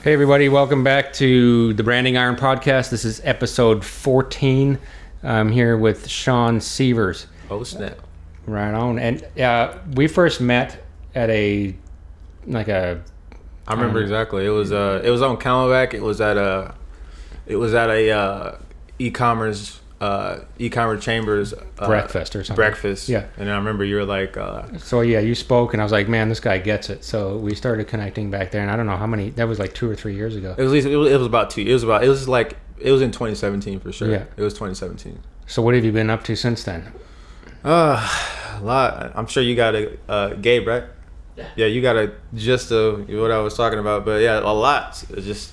Hey everybody, welcome back to the Branding Iron Podcast. This is episode 14. I'm here with Shawn Severs. Oh snap! Right on. And we first met at I remember exactly. It was on Camelback. It was at a e-commerce chambers breakfast or something. Breakfast. Yeah. And I remember you were like. So yeah, you spoke, and I was like, man, this guy gets it. So we started connecting back there, and I don't know how many. That was like 2 or 3 years ago. It was about 2. It was in 2017 for sure. Yeah. It was 2017. So what have you been up to since then? A lot. I'm sure you got a Gabe, right? Yeah, you got a gist of what I was talking about, but yeah, a lot. Just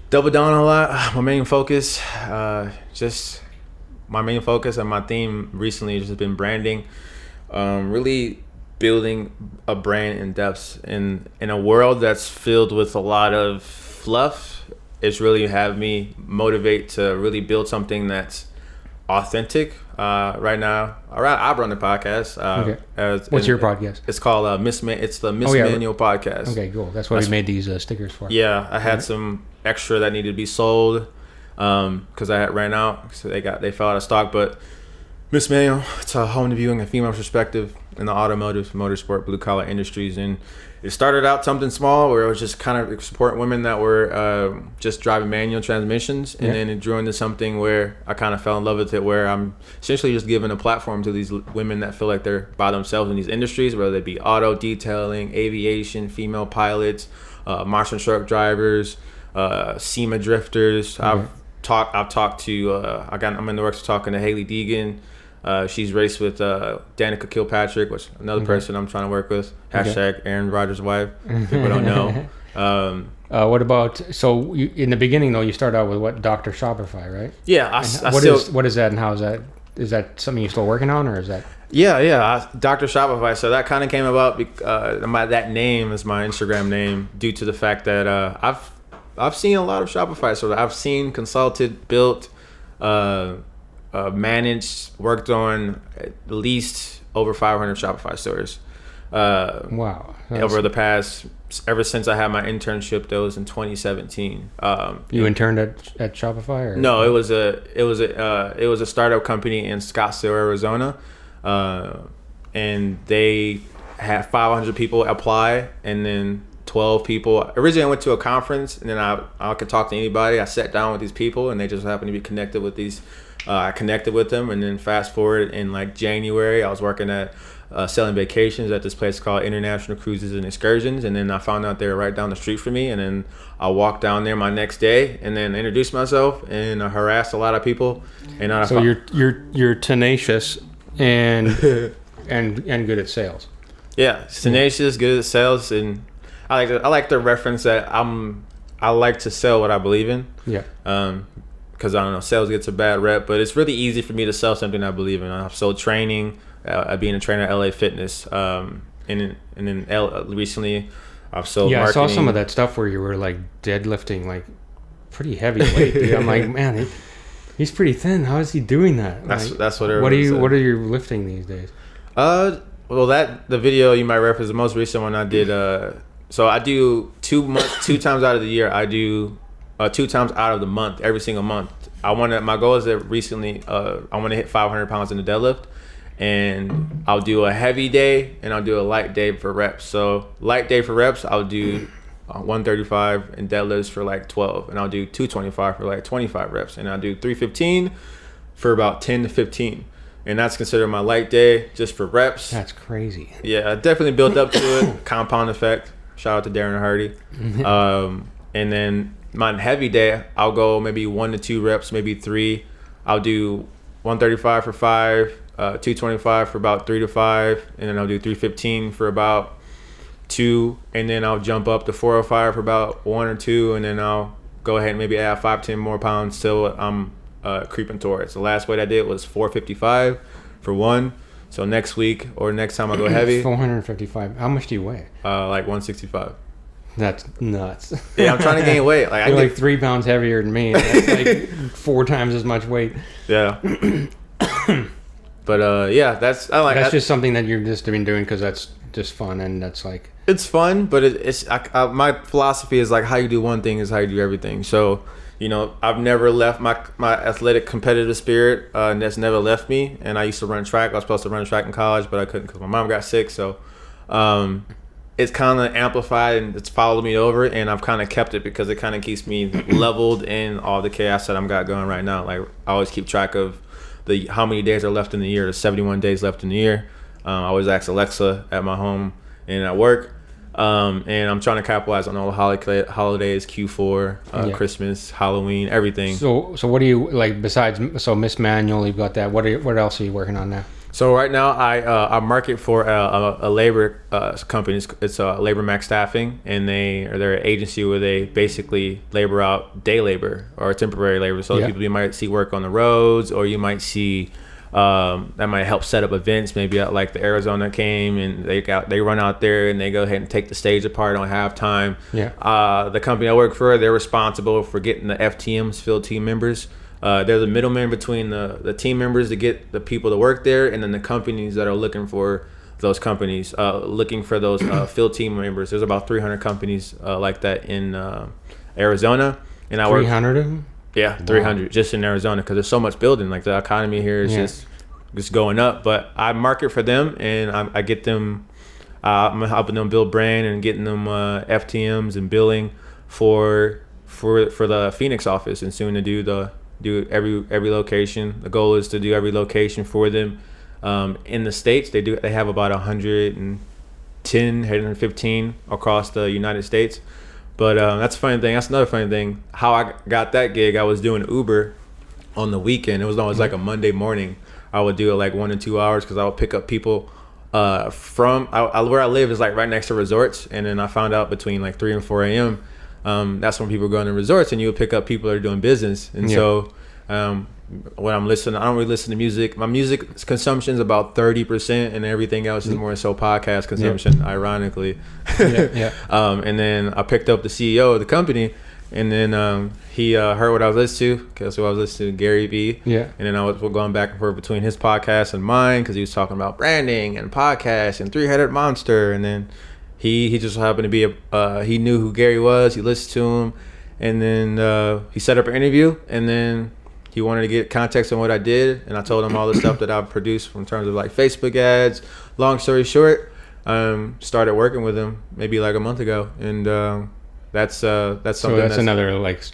double down on a lot. My main focus and my theme recently has just been branding. Really building a brand in depth in a world that's filled with a lot of fluff. It's really have me motivate to really build something that's authentic. Right now, I run the podcast. Okay. What's your podcast? It's called Miss Manual Podcast. Okay, cool. That's why we made these stickers for. Yeah, I had some extra that needed to be sold because I had ran out. So they fell out of stock. But Miss Manual, it's a home viewing a female perspective in the automotive, motorsport, blue collar industries, and it started out something small where it was just kind of supporting women that were just driving manual transmissions, and then it grew into something where I kind of fell in love with it, where I'm essentially just giving a platform to these women that feel like they're by themselves in these industries, whether they be auto detailing, aviation, female pilots, monster truck drivers, SEMA drifters. I'm in the works of talking to Haley Deegan. She's raced with Danica Kilpatrick, which another person I'm trying to work with. Hashtag Aaron Rodgers' wife. People don't know. What about, so in the beginning though, you start out with what, Dr. Shopify, right? Yeah. What is that, and how is that? Is that something you're still working on, or is that? Yeah. Dr. Shopify. So that kind of came about that name is my Instagram name due to the fact that I've seen a lot of Shopify. So I've seen, consulted, built, managed, worked on at least over 500 Shopify stores. Wow. Ever since I had my internship, that was in 2017. You interned at Shopify, or? No, it was a startup company in Scottsdale, Arizona, and they had 500 people apply, and then 12 people. Originally, I went to a conference, and then I could talk to anybody. I sat down with these people, and they just happened to be connected with these. I connected with them, and then fast forward in like January, I was working at selling vacations at this place called International Cruises and Excursions, and then I found out they were right down the street from me, and then I walked down there my next day, and then introduced myself, and I harassed a lot of people. And you're tenacious and good at sales. Yeah, tenacious, good at sales, and I like the reference that I like to sell what I believe in. Yeah. Because I don't know, sales gets a bad rep, but it's really easy for me to sell something I believe in. I've sold training, being a trainer at LA Fitness, and then recently I've sold marketing. I saw some of that stuff where you were like deadlifting like pretty heavy weight. Dude. I'm like, man, he's pretty thin. How is he doing that? That's what everyone said. What are you lifting these days? Well, the video you might reference, the most recent one I did. So I do 2 times out of the year. I do 2 times out of the month, every single month. My goal is that recently I want to hit 500 pounds in the deadlift, and I'll do a heavy day and I'll do a light day for reps. So light day for reps, I'll do 135 in deadlifts for like 12, and I'll do 225 for like 25 reps, and I'll do 315 for about 10 to 15. And that's considered my light day just for reps. That's crazy. Yeah, I definitely built up to it. Compound effect. Shout out to Darren Hardy. And then my heavy day, I'll go maybe 1 to 2 reps, maybe 3. I'll do 135 for 5, 225 for about 3 to 5, and then I'll do 315 for about 2, and then I'll jump up to 405 for about 1 or 2, and then I'll go ahead and maybe add 5-10 more pounds till I'm creeping towards. The last weight I did was 455 for 1. So next week or next time I go heavy, 455. How much do you weigh? Like 165. That's nuts. Yeah, I'm trying to gain weight. You're like 3 pounds heavier than me. That's like 4 times as much weight. Yeah. But yeah, that's just something that you've just been doing because that's just fun, and that's like it's fun. But my philosophy is like how you do one thing is how you do everything. So I've never left my athletic competitive spirit, and that's never left me. And I used to run track. I was supposed to run track in college, but I couldn't because my mom got sick. So it's kind of amplified and it's followed me over, and I've kind of kept it because it kind of keeps me leveled in all the chaos that I'm got going right now. Like I always keep track of how many days are left in the year. There's 71 days left in the year. I always ask Alexa at my home and at work. And I'm trying to capitalize on all the holidays, Q4, Christmas, Halloween, everything. So what do you like besides Miss Manual? You've got that. What else are you working on now? So right now I market for a labor company. It's Labor Max Staffing, and they're an agency where they basically labor out day labor or temporary labor. So people you might see work on the roads, or you might see that might help set up events. Maybe at like the Arizona came and they run out there and they go ahead and take the stage apart on halftime. The company I work for, they're responsible for getting the FTMs, field team members. They're the middleman between the team members to get the people to work there, and then the companies that are looking for those companies, looking for those field team members. There's about 300 companies like that in Arizona, and I work 300 of them. Yeah, 300 just in Arizona because there's so much building. Like the economy here is just going up. But I market for them, and I get them. I'm helping them build brand and getting them FTMs and billing for the Phoenix office, and soon to do every location. The goal is to do every location for them. In the States, they have about 110, 115 across the United States. But that's a funny thing. That's another funny thing. How I got that gig, I was doing Uber on the weekend. It was always like a Monday morning. I would do it like 1 to 2 hours because I would pick up people from where I live is like right next to resorts. And then I found out between like 3 and 4 a.m. That's when people go into resorts, and you would pick up people that are doing business. And so when I'm listening, I don't really listen to music. My music consumption is about 30%, and everything else is more so podcast consumption, ironically. And then I picked up the CEO of the company, and then he heard what I was listening to, because I was listening to Gary Vee. And then I was going back and forth between his podcast and mine, because he was talking about branding and podcasts and Three-Headed Monster. And then he just happened to be he knew who Gary was. He listened to him, and then he set up an interview, and then he wanted to get context on what I did, and I told him all the stuff that I've produced in terms of like Facebook ads. Long story short, started working with him maybe like a month ago, and that's something. So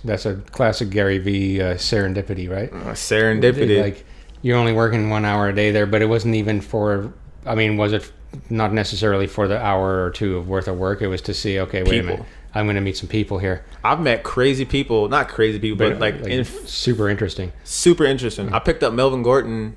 that's a classic Gary Vee serendipity, right? Serendipity. Like you're only working 1 hour a day there, but it wasn't even for. I mean, was it not necessarily for the hour or two of worth of work? It was to see, okay, wait a minute, I'm going to meet some people here. I've met crazy people, not crazy people, but like super interesting. Super interesting. I picked up Melvin Gordon.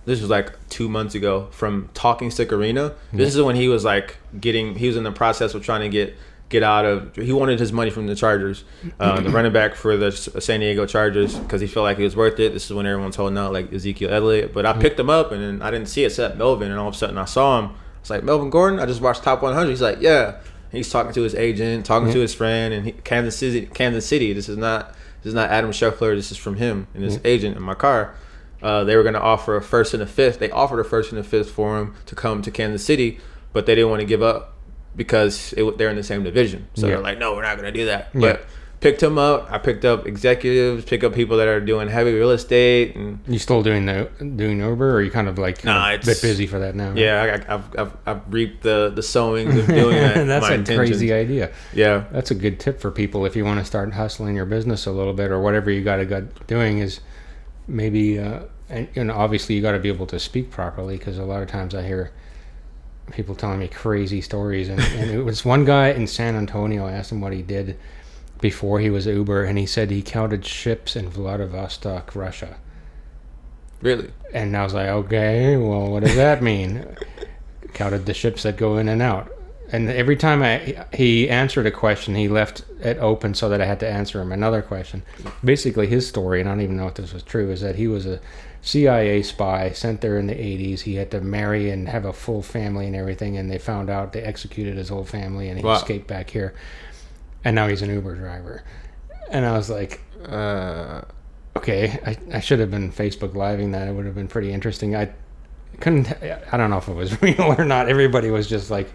This was like 2 months ago from Talking Stick Arena. This is when he was like he was in the process of trying to get out of. He wanted his money from the Chargers, the running back for the San Diego Chargers, because he felt like he was worth it. This is when everyone's holding out like Ezekiel Elliott. But I picked him up, and then I didn't see it except Melvin, and all of a sudden I saw him. I was like, Melvin Gordon? I just watched Top 100. He's like, yeah. He's talking to his agent, talking to his friend, and Kansas City. This is not Adam Scheffler. This is from him and his agent in my car. They were going to offer a first and a fifth. They offered a first and a fifth for him to come to Kansas City, but they didn't want to give up because they're in the same division. So they're like, no, we're not going to do that. But picked him up. I picked up executives, pick up people that are doing heavy real estate. And you still doing Uber, or are you kind of like a bit busy for that now? Right? Yeah, I've reaped the sowings of doing that. That's a crazy idea. Yeah, that's a good tip for people if you want to start hustling your business a little bit, or whatever you got doing is maybe. And obviously you got to be able to speak properly, because a lot of times I hear people telling me crazy stories, and it was one guy in San Antonio. I asked him what he did before he was Uber, and he said he counted ships in Vladivostok, Russia. Really? And I was like, okay, well, what does that mean? Counted the ships that go in and out. And every time he answered a question, he left it open so that I had to answer him another question. Basically, his story, and I don't even know if this was true, is that he was a CIA spy sent there in the 80s. He had to marry and have a full family and everything, and they found out, they executed his whole family, and he escaped back here. And now he's an Uber driver. And I was like, Okay, I should have been Facebook Living that. It would have been pretty interesting. I don't know if it was real or not. Everybody was just like,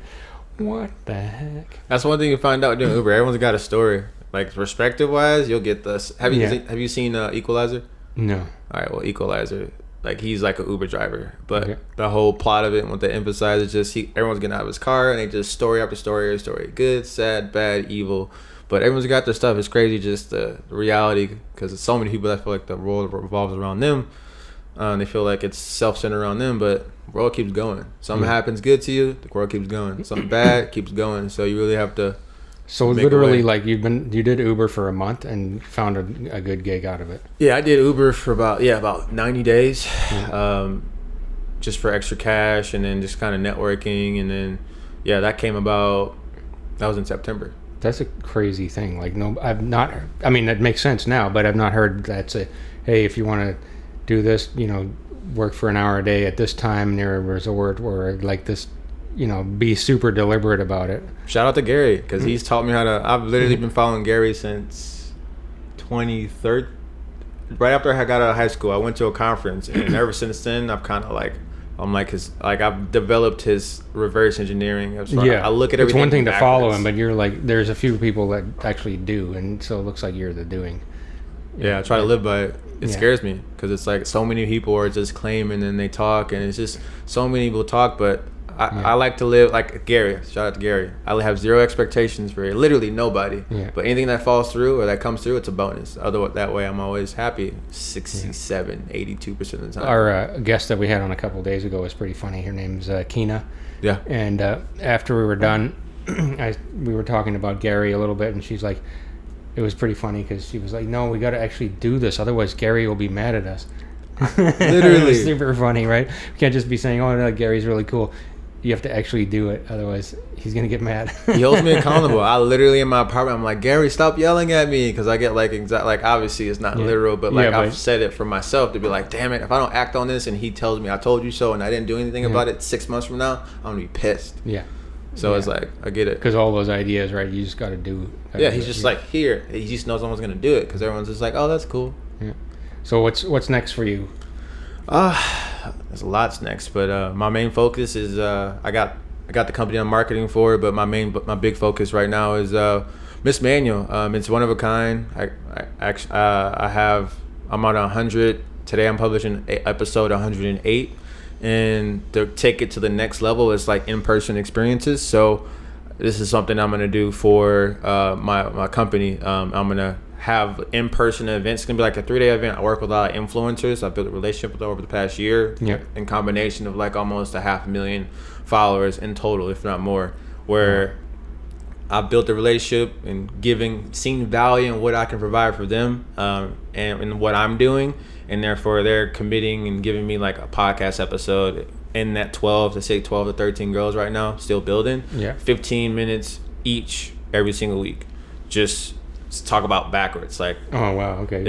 what the heck? That's one thing you find out doing Uber. Everyone's got a story. Like, perspective wise, you'll get this. Have you seen Equalizer? No. All right, well, Equalizer, like, he's like an Uber driver, but the whole plot of it and what they emphasize is just everyone's getting out of his car and they just story after story, good, sad, bad, evil. But everyone's got their stuff. It's crazy, just the reality, because there's so many people that feel like the world revolves around them. They feel like it's self-centered around them, but the world keeps going. Something happens good to you, the world keeps going. Something bad keeps going. So you really have to. So literally, like you did Uber for a month and found a good gig out of it. Yeah, I did Uber for about 90 days, just for extra cash, and then just kind of networking, and then that came about. That was in September. That's a crazy thing. Like, no, I've not. I mean, that makes sense now, but I've not heard that's a. Hey, if you want to do this, work for an hour a day at this time near a resort, or like this, be super deliberate about it. Shout out to Gary, because he's taught me how to. I've literally been following Gary since 23rd. Right after I got out of high school, I went to a conference, and ever since then, I've kind of I've developed his reverse engineering. I look at everything. It's one thing backwards. to follow him, but you're like, there's a few people that actually do, and so it looks like you're the doing. Yeah, I try to live by it. It scares me, because it's like so many people are just claiming and they talk, and it's just so many people talk, but I like to live like Gary. Shout out to Gary. I have zero expectations for literally nobody. Yeah. But anything that falls through or that comes through, it's a bonus. Otherwise, that way I'm always happy 67, 82% of the time. Our guest that we had on a couple of days ago was pretty funny. Her name's Keena. Yeah. And after we were done, we were talking about Gary a little bit, and she's like, it was pretty funny because she was like, no, we got to actually do this. Otherwise, Gary will be mad at us. Literally. It was super funny, right? We can't just be saying, oh, no, Gary's really cool. You have to actually do it. Otherwise, he's going to get mad. He holds me accountable. I literally, in my apartment, I'm like, Gary, stop yelling at me. Because I get like, obviously it's not literal, but like I've said it for myself to be like, damn it, if I don't act on this and he tells me I told you so and I didn't do anything about it 6 months from now, I'm going to be pissed. Yeah. So it's like, I get it. Because all those ideas, right? You just got to do. He's just like, here. He just knows someone's going to do it because everyone's just like, oh, that's cool. Yeah. So what's next for you? There's a lot's next, but my main focus is I got the company I'm marketing for, but my big focus right now is Miss Manual. It's one of a kind. I'm on 100 today. I'm publishing episode 108, and to take it to the next level is like in-person experiences. So this is something I'm gonna do for my company. I'm gonna have in-person events. It's gonna be like a 3-day event. I work with a lot of influencers. I've built a relationship with them over the past year. In combination of like almost 500,000 followers in total, if not more, where I've built a relationship and seen value in what I can provide for them, and in what I'm doing, and therefore they're committing and giving me like a podcast episode in that 12 to 13 girls right now, still building. 15 minutes each every single week, just talk about backwards. Like, oh wow, okay.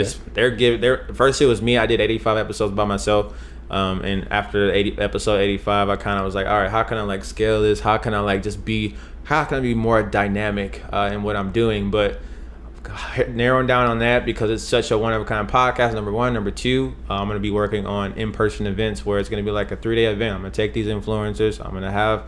First it was me. I did 85 episodes by myself, and after episode 85, I kind of was like, all right, how can I like scale this? How can I be more dynamic in what I'm doing? But narrowing down on that, because it's such a one-of-a-kind podcast, number one. Number two, I'm going to be working on in-person events where it's going to be like a 3-day event. I'm going to take these influencers. I'm going to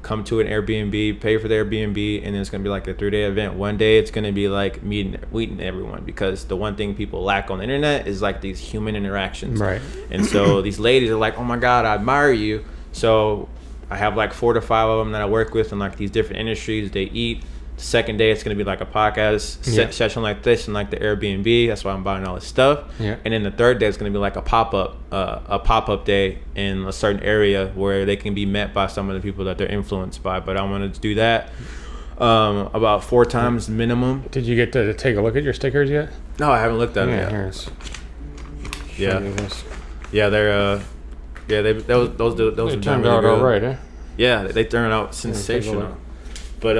come to an Airbnb, pay for the Airbnb, and then it's going to be like a 3-day event. One day it's going to be like meeting everyone, because the one thing people lack on the internet is like these human interactions. Right. And so these ladies are like, oh my God, I admire you. So I have like 4 to 5 of them that I work with in like these different industries. They eat. The second day it's going to be like a podcast session like this and like the Airbnb. That's why I'm buying all this stuff. And then the third day it's going to be like a pop-up day in a certain area where they can be met by some of the people that they're influenced by. But I want to do that about 4 times minimum. Did you get to take a look at your stickers yet? No, I haven't looked at them yet. They're those turned out all right, eh? Yeah, they turned out sensational. But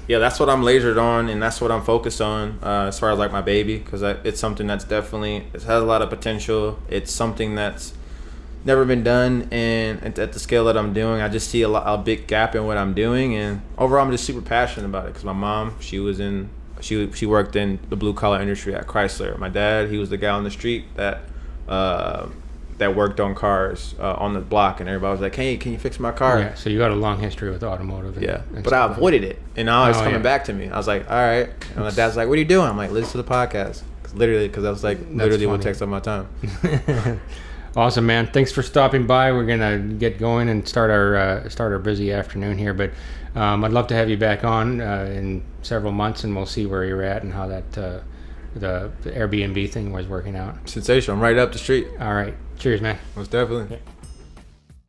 that's what I'm lasered on, and that's what I'm focused on as far as like my baby, because it's something that's definitely, it has a lot of potential. It's something that's never been done, and at the scale that I'm doing, I just see a big gap in what I'm doing, and overall I'm just super passionate about it, because my mom, she was in She worked in the blue collar industry at Chrysler. My dad, he was the guy on the street that worked on cars on the block, and everybody was like, "Hey, can you fix my car?" Yeah, so you got a long history with automotive. And but I avoided it, and now it's coming back to me. I was like, "All right," and my dad's like, "What are you doing?" I'm like, "Listen to the podcast." Because I was like, literally what takes up my time. Awesome, man. Thanks for stopping by. We're gonna get going and start our busy afternoon here, but I'd love to have you back on in several months, and we'll see where you're at and how that the Airbnb thing was working out. Sensational. I'm right up the street. All right. Cheers, man. Most definitely. Okay.